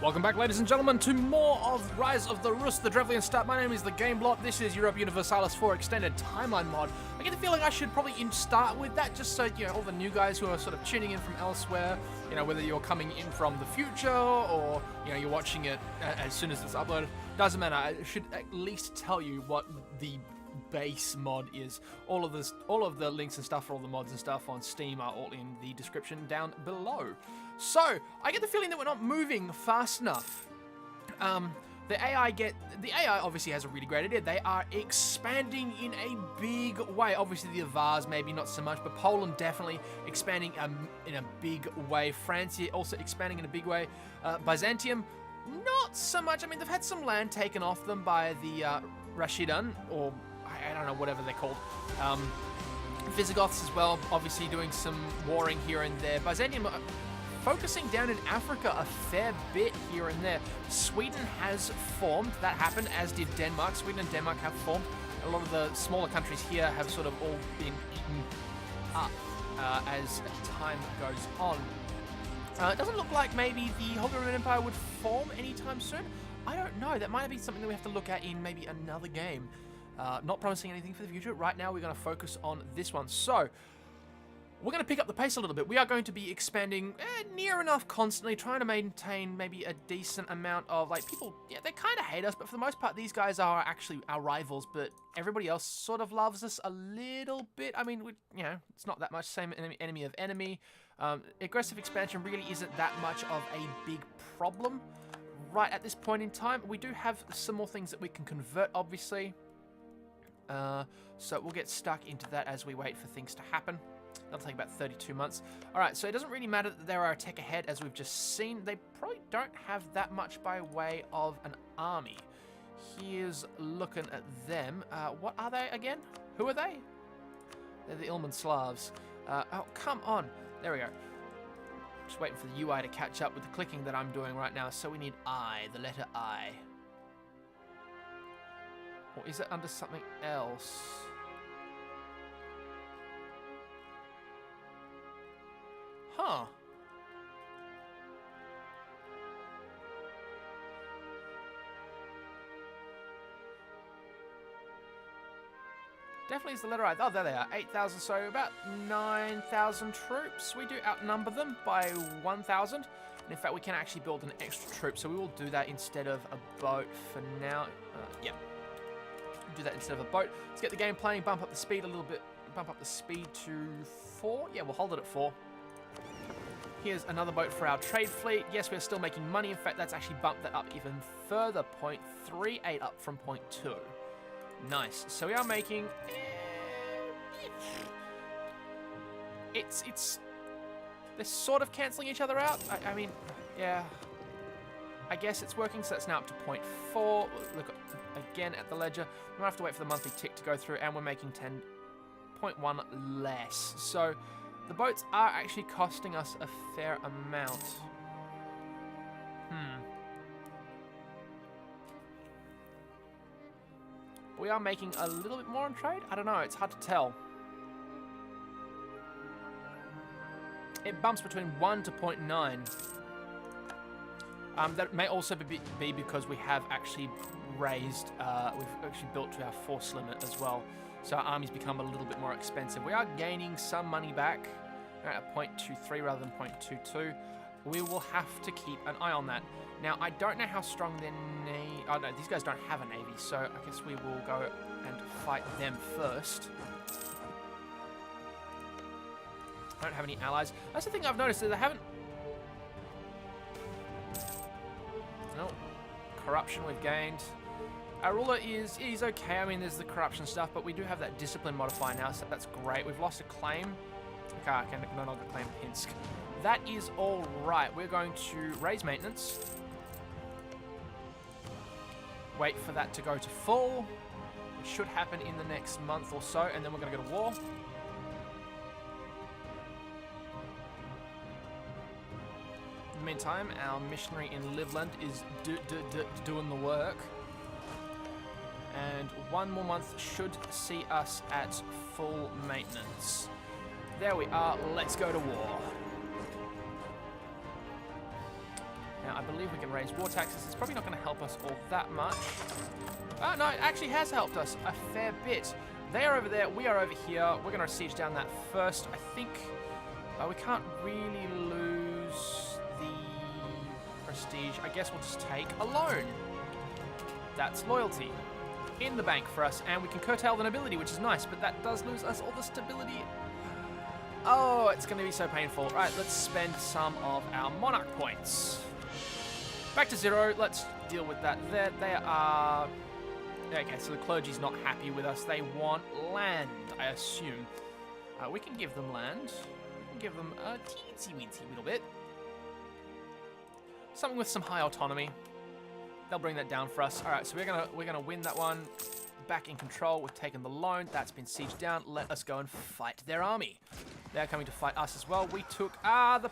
Welcome back, ladies and gentlemen, to more of Rise of the Rus, the Drevlian I. My name is thegameblot. This is Europa Universalis 4 Extended Timeline mod. I get the feeling I should probably start with that, just so, you know, all the new guys who are sort of tuning in from elsewhere, you know, whether you're coming in from the future or, you know, you're watching it as soon as it's uploaded, doesn't matter. I should at least tell you what the base mod is. All of the links and stuff for all the mods and stuff on Steam are all in the description down below. So I get the feeling that we're not moving fast enough. The AI obviously has a really great idea. They are expanding in a big way. Obviously the Avars maybe not so much, but Poland definitely expanding in a big way. France also expanding in a big way. Byzantium, not so much. I mean, they've had some land taken off them by the Rashidan, or I don't know, whatever they're called. Visigoths as well, obviously doing some warring here and there. Byzantium focusing down in Africa a fair bit here and there. Sweden has formed. That happened, as did Denmark. Sweden and Denmark have formed. A lot of the smaller countries here have sort of all been eaten up as time goes on. It doesn't look like maybe the Holy Roman Empire would form anytime soon. I don't know. That might be something that we have to look at in maybe another game. Not promising anything for the future. Right now, we're going to focus on this one. So, we're going to pick up the pace a little bit. We are going to be expanding near enough constantly, trying to maintain maybe a decent amount of, like, people, yeah, they kind of hate us, but for the most part, these guys are actually our rivals, but everybody else sort of loves us a little bit. I mean, you know, it's not that much, same enemy of enemy. Aggressive expansion really isn't that much of a big problem right at this point in time. We do have some more things that we can convert, obviously. So we'll get stuck into that as we wait for things to happen. That'll take about 32 months. Alright, so it doesn't really matter that there are a tech ahead, as we've just seen. They probably don't have that much by way of an army. Here's looking at them. What are they again? Who are they? They're the Ilman Slavs. Oh, come on. There we go. Just waiting for the UI to catch up with the clicking that I'm doing right now. So we need I, the letter I. Or is it under something else? Huh. Definitely is the letter I. Oh, there they are. 8,000, so about 9,000 troops. We do outnumber them by 1,000. And in fact, we can actually build an extra troop, so we will do that instead of a boat for now. Yeah. Do that instead of a boat. Let's get the game playing, bump up the speed a little bit. Bump up the speed to 4. Yeah, we'll hold it at 4. Here's another boat for our trade fleet. Yes, we're still making money. In fact, that's actually bumped that up even further. 0.38 up from 0.2. Nice. So we are making... It's... They're sort of cancelling each other out. I mean, yeah. I guess it's working, so that's now up to 0.4. Look again at the ledger. We might have to wait for the monthly tick to go through, and we're making 10.1 less. So the boats are actually costing us a fair amount. We are making a little bit more on trade? I don't know, it's hard to tell. It bumps between 1 to 0.9. That may also be because we have actually raised, we've actually built to our force limit as well. So our armies become a little bit more expensive. We are gaining some money back. We're at 0.23 rather than 0.22. We will have to keep an eye on that. Now, I don't know how strong their navy... Oh, no, these guys don't have a navy, so I guess we will go and fight them first. I don't have any allies. That's the thing I've noticed, is they haven't... No. Corruption we've gained. Our ruler is okay. I mean, there's the corruption stuff, but we do have that discipline modifier now, so that's great. We've lost a claim. Okay, I can no longer claim Pinsk. That is all right. We're going to raise maintenance. Wait for that to go to full. It should happen in the next month or so, and then we're going to go to war. In the meantime, our missionary in Livland is doing the work. And 1 more month should see us at full maintenance. There we are. Let's go to war. Now, I believe we can raise war taxes. It's probably not going to help us all that much. Oh, no, it actually has helped us a fair bit. They are over there. We are over here. We're going to siege down that first. I think we can't really lose the prestige. I guess we'll just take a loan. That's loyalty in the bank for us, and we can curtail the nobility, which is nice, but that does lose us all the stability. Oh, it's going to be so painful. Right, let's spend some of our monarch points. Back to 0. Let's deal with that there. They are... Okay, so the clergy's not happy with us. They want land, I assume. We can give them land. We can give them a teensy-weensy little bit. Something with some high autonomy. They'll bring that down for us. All right, so we're gonna win that one. Back in control. We've taken the loan. That's been sieged down. Let us go and fight their army. They're coming to fight us as well. We took the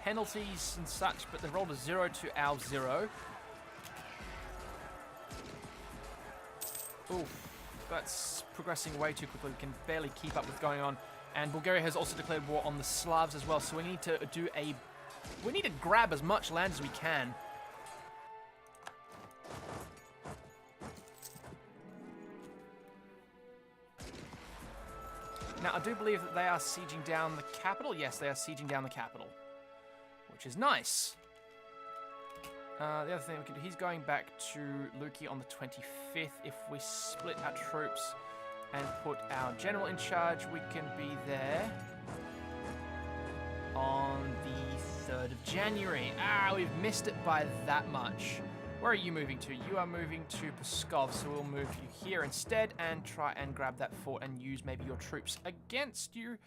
penalties and such, but they rolled a 0 to our 0. Oof, that's progressing way too quickly. We can barely keep up with going on. And Bulgaria has also declared war on the Slavs as well. So we need to grab as much land as we can. Now, I do believe that they are sieging down the capital. Yes, they are sieging down the capital, which is nice. The other thing we can do, he's going back to Luki on the 25th. If we split our troops and put our general in charge, we can be there on the 3rd of January. We've missed it by that much. Where are you moving to? You are moving to Pskov, so we'll move you here instead and try and grab that fort and use maybe your troops against you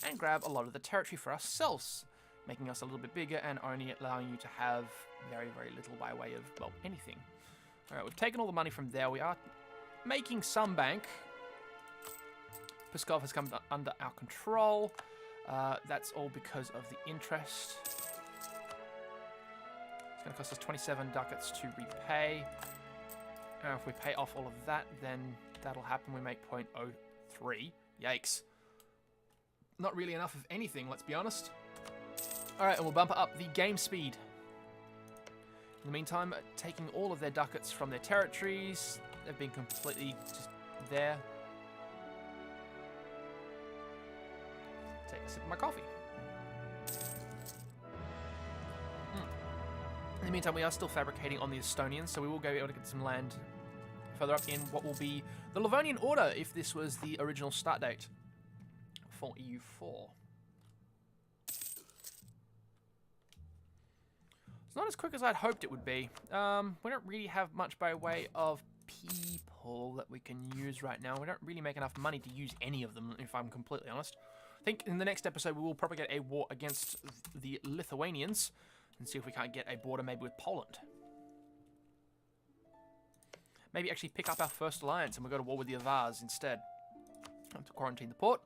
and grab a lot of the territory for ourselves, making us a little bit bigger and only allowing you to have very, very little by way of, well, anything. All right, we've taken all the money from there. We are making some bank. Pskov has come under our control. That's all because of the interest. It's going to cost us 27 ducats to repay. If we pay off all of that, then that'll happen. We make 0.03. Yikes. Not really enough of anything, let's be honest. Alright, and we'll bump up the game speed. In the meantime, taking all of their ducats from their territories. They've been completely just there. Take a sip of my coffee. In the meantime, we are still fabricating on the Estonians, so we will go be able to get some land further up in what will be the Livonian Order, if this was the original start date for EU4. It's not as quick as I'd hoped it would be. We don't really have much by way of people that we can use right now. We don't really make enough money to use any of them, if I'm completely honest. I think in the next episode we will propagate a war against the Lithuanians and see if we can't get a border maybe with Poland. Maybe actually pick up our first alliance and we'll go to war with the Avars instead. I have to quarantine the port.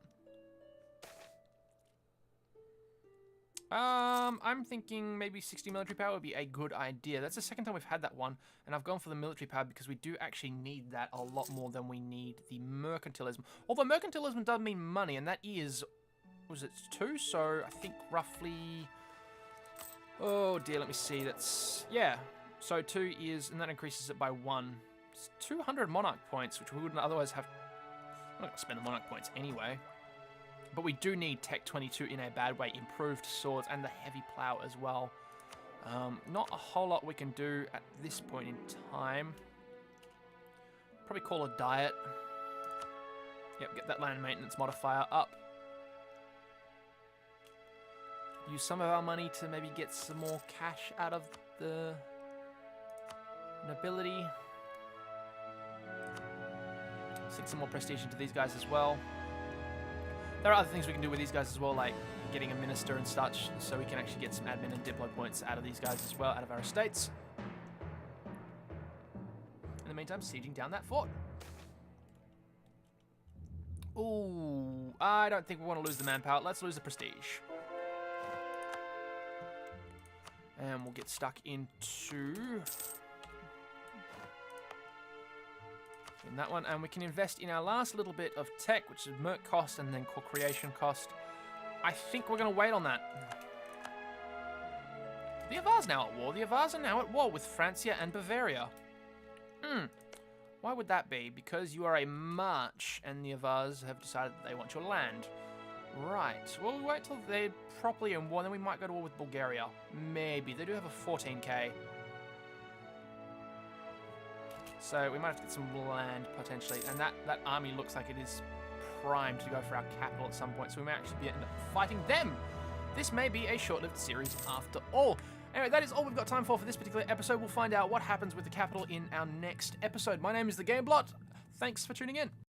I'm thinking maybe 60 military power would be a good idea. That's the second time we've had that one, and I've gone for the military power because we do actually need that a lot more than we need the mercantilism. Although mercantilism does mean money, and that is, was it 2? So I think roughly, oh dear, let me see, that's, yeah. So 2 is, and that increases it by 1. It's 200 monarch points, which we wouldn't otherwise have. I'm not going to spend the monarch points anyway. But we do need Tech 22 in a bad way, improved swords, and the heavy plow as well. Not a whole lot we can do at this point in time. Probably call a diet. Yep, get that land maintenance modifier up. Use some of our money to maybe get some more cash out of the nobility. Stick some more prestige into these guys as well. There are other things we can do with these guys as well, like getting a minister and such, so we can actually get some admin and diplo points out of these guys as well, out of our estates. In the meantime, sieging down that fort. Ooh, I don't think we want to lose the manpower. Let's lose the prestige. And we'll get stuck into in that one, and we can invest in our last little bit of tech, which is merc cost and then co-creation cost. I think we're going to wait on that. The Avars now at war. The Avars are now at war with Francia and Bavaria. Why would that be? Because you are a march, and the Avars have decided that they want your land. Right. Well, we'll wait till they're properly in war, then we might go to war with Bulgaria. Maybe. They do have a 14k. So we might have to get some land, potentially. And that army looks like it is primed to go for our capital at some point, so we may actually end up fighting them. This may be a short-lived series after all. Anyway, that is all we've got time for this particular episode. We'll find out what happens with the capital in our next episode. My name is The Gameblot. Thanks for tuning in.